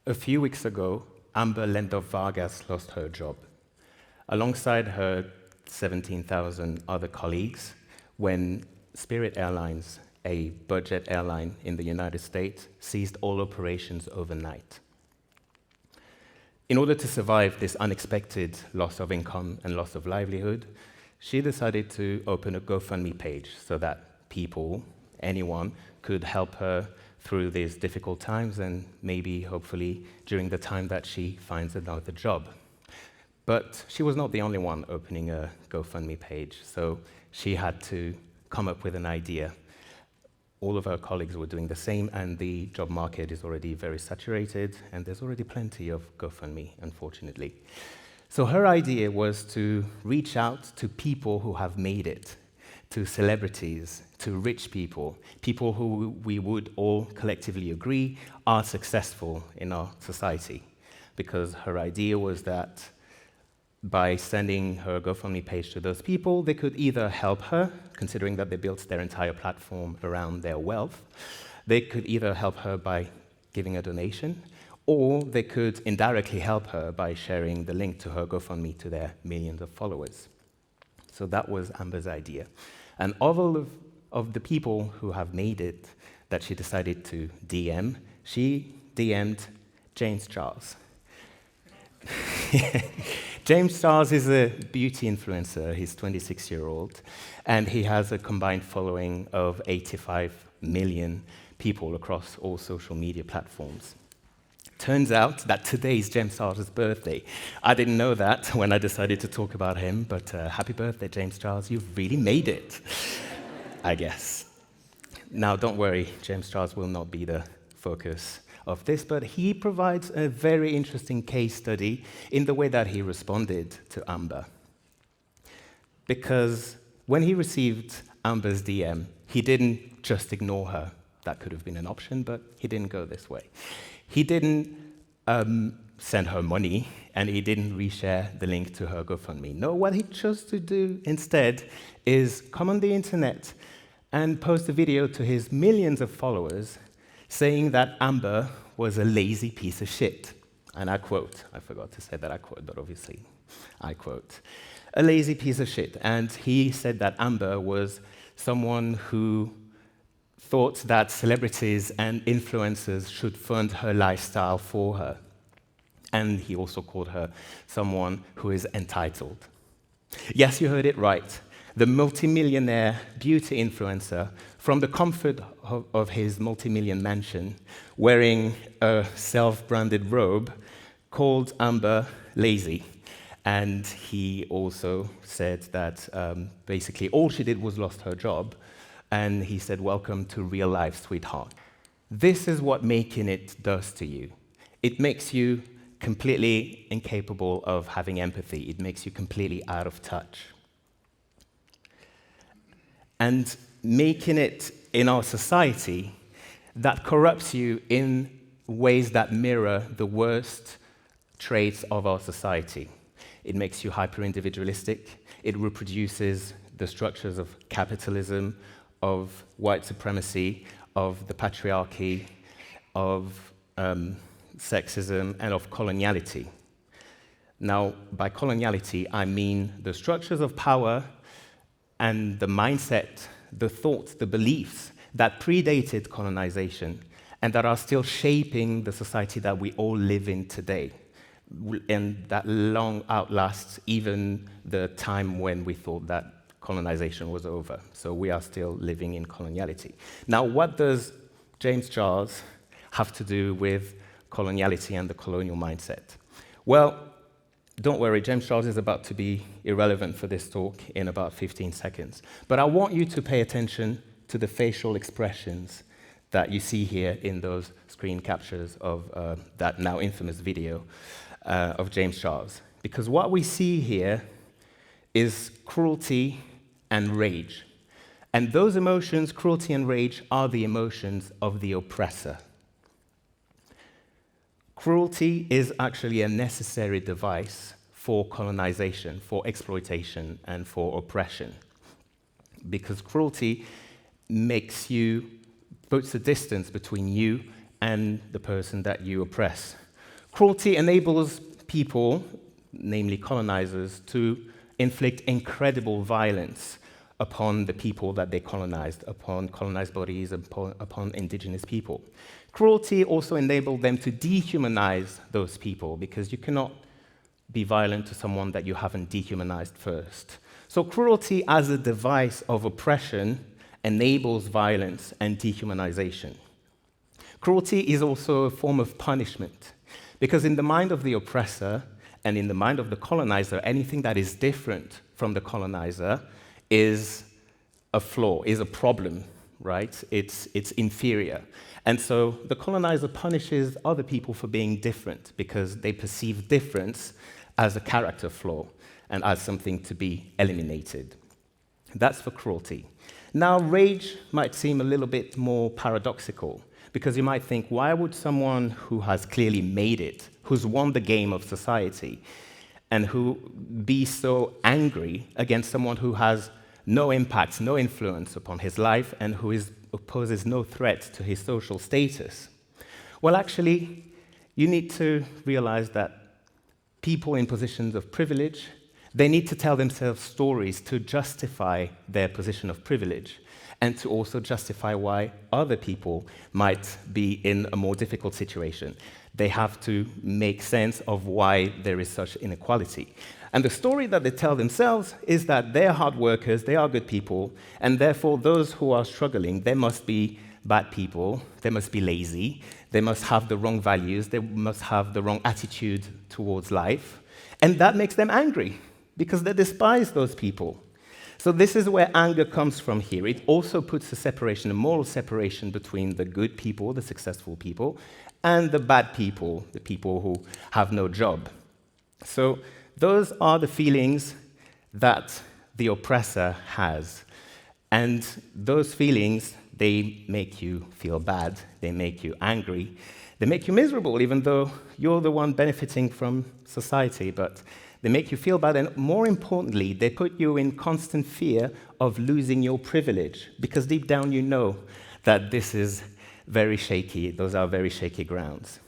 A few weeks ago, Amber Vargas lost her job, alongside her 17,000 other colleagues, when Spirit Airlines, a budget airline in the United States, ceased all operations overnight. In order to survive this unexpected loss of income and loss of livelihood, she decided to open a GoFundMe page so that people, anyone, could help her through these difficult times and maybe, hopefully, during the time that she finds another job. But she was not the only one opening a GoFundMe page, so she had to come up with an idea. All of her colleagues were doing the same, and the job market is already very saturated, and there's already plenty of GoFundMe, unfortunately. So her idea was to reach out to people who have made it, to celebrities, to rich people, people who we would all collectively agree are successful in our society. Because her idea was that by sending her GoFundMe page to those people, they could either help her, considering that they built their entire platform around their wealth. They could either help her by giving a donation, or they could indirectly help her by sharing the link to her GoFundMe to their millions of followers. So that was Amber's idea. And of all of the people who have made it that she decided to DM, she DM'd James Charles. James Charles is a beauty influencer. He's 26-year-old, and he has a combined following of 85 million people across all social media platforms. Turns out that today is James Charles' birthday. I didn't know that when I decided to talk about him, but happy birthday, James Charles. You've really made it, I guess. Now, don't worry, James Charles will not be the focus of this, but he provides a very interesting case study in the way that he responded to Amber. Because when he received Amber's DM, he didn't just ignore her. That could have been an option, but he didn't go this way. He didn't send her money, and he didn't reshare the link to her GoFundMe. No, what he chose to do instead is come on the internet and post a video to his millions of followers saying that Amber was a lazy piece of shit. And I quote, I forgot to say that I quote, but obviously I quote, a lazy piece of shit. And he said that Amber was someone who thought that celebrities and influencers should fund her lifestyle for her. And he also called her someone who is entitled. Yes, you heard it right. The multimillionaire beauty influencer, from the comfort of his multi-million mansion, wearing a self-branded robe, called Amber lazy. And he also said that basically all she did was lost her job, and he said, "Welcome to real life, sweetheart." This is what making it does to you. It makes you completely incapable of having empathy. It makes you completely out of touch. And making it in our society, that corrupts you in ways that mirror the worst traits of our society. It makes you hyper-individualistic. It reproduces the structures of capitalism, of white supremacy, of the patriarchy, of sexism, and of coloniality. Now, by coloniality, I mean the structures of power and the mindset, the thoughts, the beliefs that predated colonization and that are still shaping the society that we all live in today, and that long outlasts even the time when we thought that colonization was over. So we are still living in coloniality. Now, what does James Charles have to do with coloniality and the colonial mindset? Well, don't worry, James Charles is about to be irrelevant for this talk in about 15 seconds. But I want you to pay attention to the facial expressions that you see here in those screen captures of that now infamous video of James Charles. Because what we see here is cruelty and rage. And those emotions, cruelty and rage, are the emotions of the oppressor. Cruelty is actually a necessary device for colonization, for exploitation, and for oppression. Because cruelty puts a distance between you and the person that you oppress. Cruelty enables people, namely colonizers, to inflict incredible violence upon the people that they colonized, upon colonized bodies, upon indigenous people. Cruelty also enabled them to dehumanize those people, because you cannot be violent to someone that you haven't dehumanized first. So cruelty as a device of oppression enables violence and dehumanization. Cruelty is also a form of punishment, because in the mind of the oppressor and in the mind of the colonizer, anything that is different from the colonizer is a flaw, is a problem, right? It's inferior. And so the colonizer punishes other people for being different because they perceive difference as a character flaw and as something to be eliminated. That's for cruelty. Now, rage might seem a little bit more paradoxical, because you might think, why would someone who has clearly made it, who's won the game of society, and who be so angry against someone who has no impact, no influence upon his life, and who poses no threat to his social status? Well, actually, you need to realize that people in positions of privilege, they need to tell themselves stories to justify their position of privilege, and to also justify why other people might be in a more difficult situation. They have to make sense of why there is such inequality. And the story that they tell themselves is that they're hard workers, they are good people, and therefore those who are struggling, they must be bad people, they must be lazy, they must have the wrong values, they must have the wrong attitude towards life. And that makes them angry, because they despise those people. So this is where anger comes from here. It also puts a separation, a moral separation between the good people, the successful people, and the bad people, the people who have no job. So those are the feelings that the oppressor has. And those feelings, they make you feel bad, they make you angry, they make you miserable, even though you're the one benefiting from society, but they make you feel bad, and more importantly, they put you in constant fear of losing your privilege, because deep down you know that this is very shaky, those are very shaky grounds.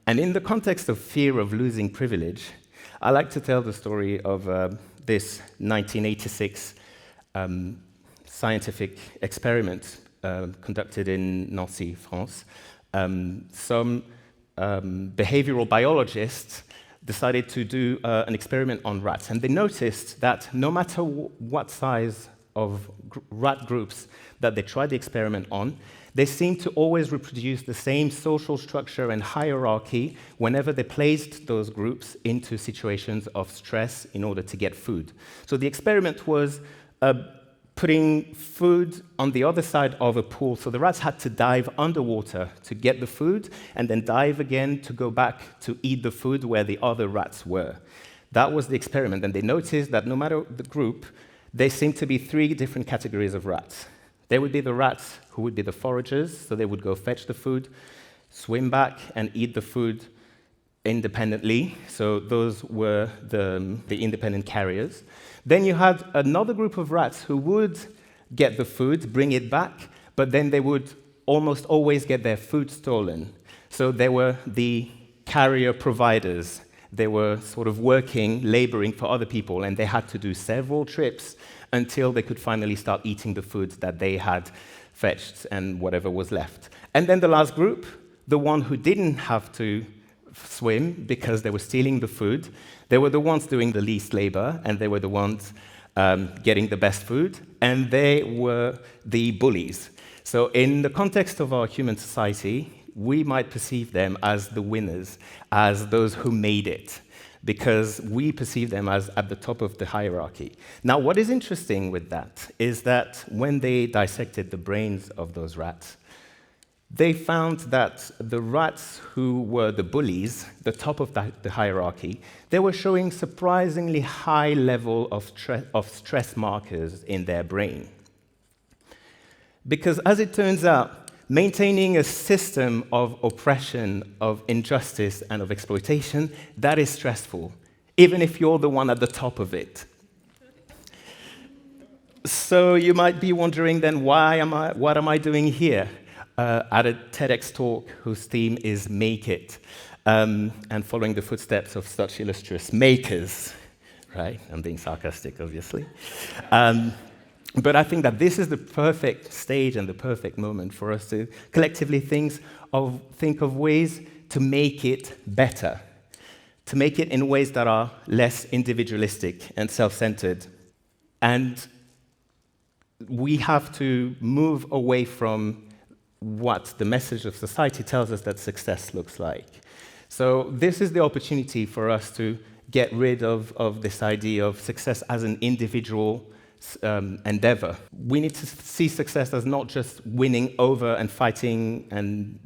And in the context of fear of losing privilege, I like to tell the story of this 1986 scientific experiment conducted in Nancy, France. Some behavioral biologists decided to do an experiment on rats, and they noticed that no matter what size of rat groups that they tried the experiment on, they seemed to always reproduce the same social structure and hierarchy whenever they placed those groups into situations of stress in order to get food. So the experiment was putting food on the other side of a pool. So the rats had to dive underwater to get the food, and then dive again to go back to eat the food where the other rats were. That was the experiment, and they noticed that no matter the group, there seemed to be three different categories of rats. There would be the rats who would be the foragers, so they would go fetch the food, swim back, and eat the food independently. So those were the independent carriers. Then you had another group of rats who would get the food, bring it back, but then they would almost always get their food stolen. So they were the carrier providers. They were sort of working, laboring for other people, and they had to do several trips until they could finally start eating the food that they had fetched and whatever was left. And then the last group, the one who didn't have to swim because they were stealing the food, they were the ones doing the least labor, and they were the ones getting the best food, and they were the bullies. So in the context of our human society, we might perceive them as the winners, as those who made it, because we perceive them as at the top of the hierarchy. Now, what is interesting with that is that when they dissected the brains of those rats, they found that the rats who were the bullies, the top of the hierarchy, they were showing surprisingly high level of stress markers in their brain. Because as it turns out, maintaining a system of oppression, of injustice, and of exploitation, that is stressful, even if you're the one at the top of it. So you might be wondering then, what am I doing here? at a TEDx talk whose theme is Make It, and following the footsteps of such illustrious makers, right? I'm being sarcastic, obviously. But I think that this is the perfect stage and the perfect moment for us to collectively think of ways to make it better, to make it in ways that are less individualistic and self-centered. And we have to move away from what the message of society tells us that success looks like. So this is the opportunity for us to get rid of this idea of success as an individual endeavor. We need to see success as not just winning over and fighting and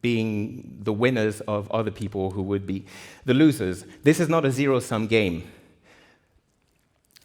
being the winners of other people who would be the losers. This is not a zero-sum game.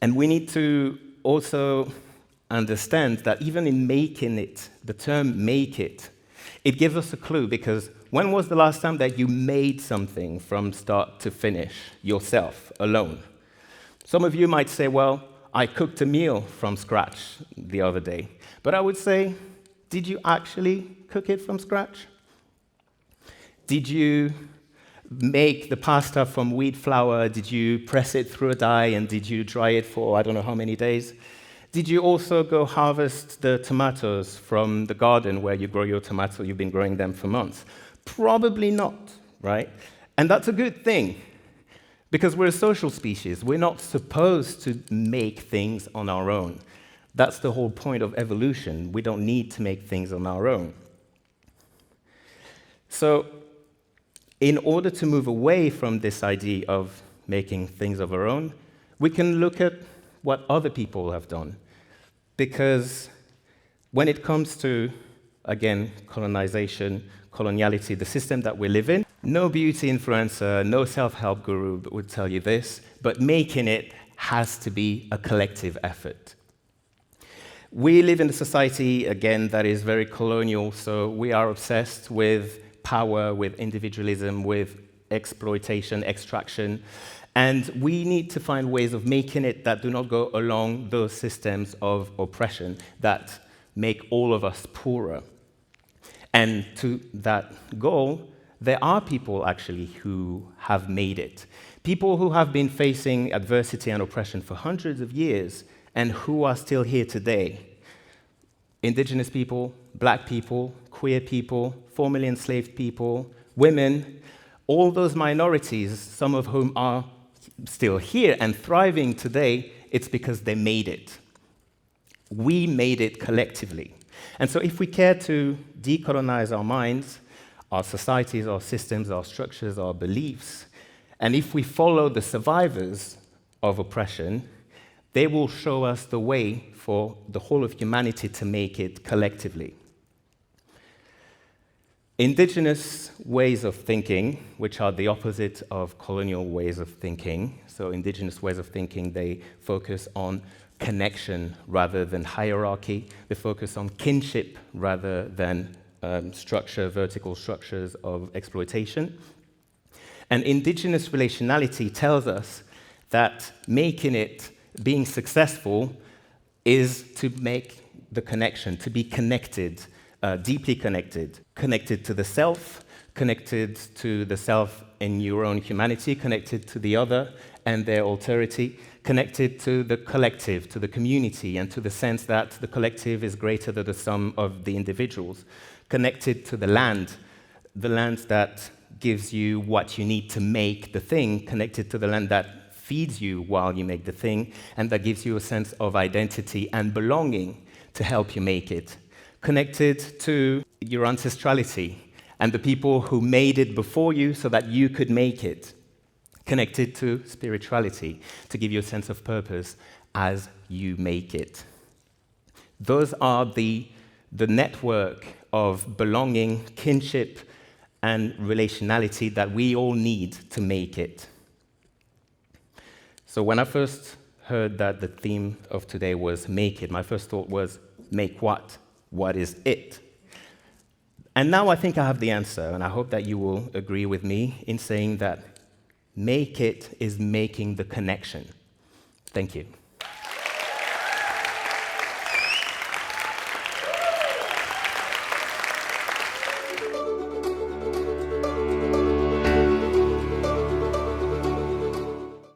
And we need to also understand that even in making it, the term make it, it gives us a clue, because when was the last time that you made something from start to finish yourself, alone? Some of you might say, well, I cooked a meal from scratch the other day. But I would say, did you actually cook it from scratch? Did you make the pasta from wheat flour? Did you press it through a dye and did you dry it for I don't know how many days? Did you also go harvest the tomatoes from the garden where you grow your tomato? You've been growing them for months. Probably not, right? And that's a good thing, because we're a social species. We're not supposed to make things on our own. That's the whole point of evolution. We don't need to make things on our own. So, in order to move away from this idea of making things of our own, we can look at what other people have done. Because when it comes to, again, colonization, coloniality, the system that we live in, no beauty influencer, no self-help guru would tell you this, but making it has to be a collective effort. We live in a society, again, that is very colonial, so we are obsessed with power, with individualism, with exploitation, extraction, and we need to find ways of making it that do not go along those systems of oppression that make all of us poorer. And to that goal, there are people actually who have made it. People who have been facing adversity and oppression for hundreds of years and who are still here today. Indigenous people, black people, queer people, formerly enslaved people, women, all those minorities, some of whom are still here and thriving today, it's because they made it. We made it collectively. And so if we care to decolonize our minds, our societies, our systems, our structures, our beliefs, and if we follow the survivors of oppression, they will show us the way for the whole of humanity to make it collectively. Indigenous ways of thinking, which are the opposite of colonial ways of thinking, so indigenous ways of thinking, they focus on connection rather than hierarchy. They focus on kinship rather than vertical structures of exploitation. And indigenous relationality tells us that making it, being successful, is to make the connection, to be connected, deeply connected, connected to the self in your own humanity, connected to the other and their alterity, connected to the collective, to the community, and to the sense that the collective is greater than the sum of the individuals, connected to the land that gives you what you need to make the thing, connected to the land that feeds you while you make the thing, and that gives you a sense of identity and belonging to help you make it. Connected to your ancestrality and the people who made it before you so that you could make it. Connected to spirituality to give you a sense of purpose as you make it. Those are the network of belonging, kinship, and relationality that we all need to make it. So when I first heard that the theme of today was make it, my first thought was, make what? What is it? And now I think I have the answer, and I hope that you will agree with me in saying that make it is making the connection. Thank you.